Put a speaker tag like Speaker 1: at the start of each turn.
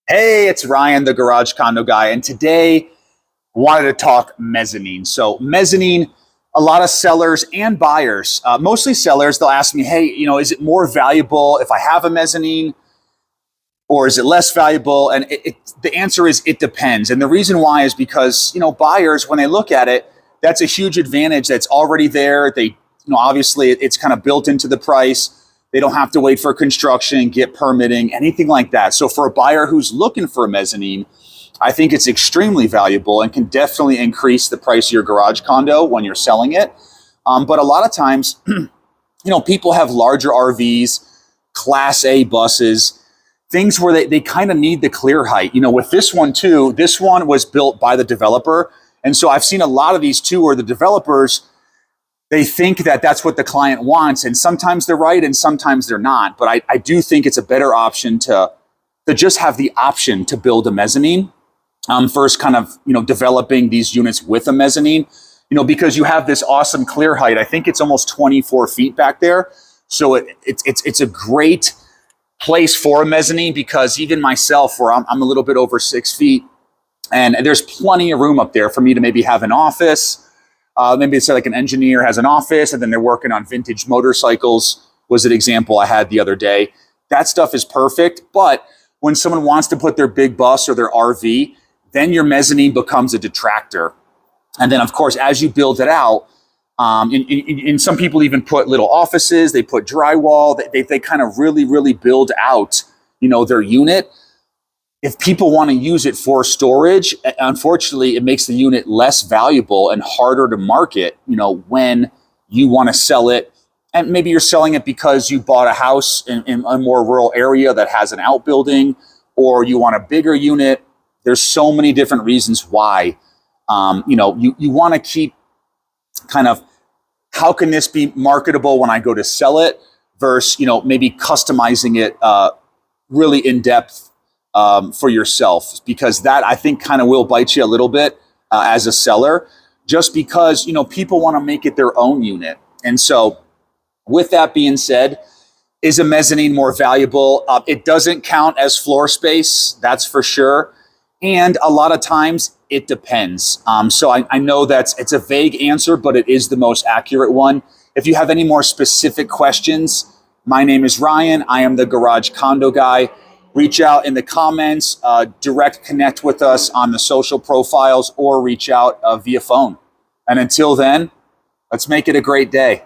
Speaker 1: Hey, it's Ryan, the Garage Condo Guy, and today wanted to talk mezzanine. So mezzanine, a lot of sellers and buyers, mostly sellers, they'll ask me, hey, is it more valuable if I have a mezzanine or is it less valuable? And the answer is it depends. And the reason why is because, buyers, when they look at it, that's a huge advantage that's already there. Obviously it's kind of built into the price. They don't have to wait for construction, get permitting, anything like that. So for a buyer who's looking for a mezzanine, I think it's extremely valuable and can definitely increase the price of your garage condo when you're selling it. But a lot of times, people have larger RVs, Class A buses, things where they kind of need the clear height. With this one too, this one was built by the developer. And so I've seen a lot of these too where the developers, they think that that's what the client wants. And sometimes they're right and sometimes they're not. But I do think it's a better option to just have the option to build a mezzanine. First kind of, developing these units with a mezzanine, because you have this awesome clear height. I think it's almost 24 feet back there. So it's a great place for a mezzanine because even myself, where I'm a little bit over 6 feet, and there's plenty of room up there for me to maybe have an office. Maybe it's like an engineer has an office and then they're working on vintage motorcycles was an example I had the other day. That stuff is perfect. But when someone wants to put their big bus or their RV, then your mezzanine becomes a detractor. And then, of course, as you build it out, and some people even put little offices, they put drywall, they kind of really, really build out, their unit. If people want to use it for storage, unfortunately, it makes the unit less valuable and harder to market, when you want to sell it. And maybe you're selling it because you bought a house in a more rural area that has an outbuilding, or you want a bigger unit. There's so many different reasons why, you want to keep kind of, how can this be marketable when I go to sell it versus, maybe customizing it really in depth for yourself, because that I think kind of will bite you a little bit as a seller, just because, people want to make it their own unit. And so with that being said, is a mezzanine more valuable? It doesn't count as floor space, that's for sure. And a lot of times it depends. So I know it's a vague answer, but it is the most accurate one. If you have any more specific questions, my name is Ryan. I am the Garage Condo Guy. Reach out in the comments, direct connect with us on the social profiles, or reach out via phone. And until then, let's make it a great day.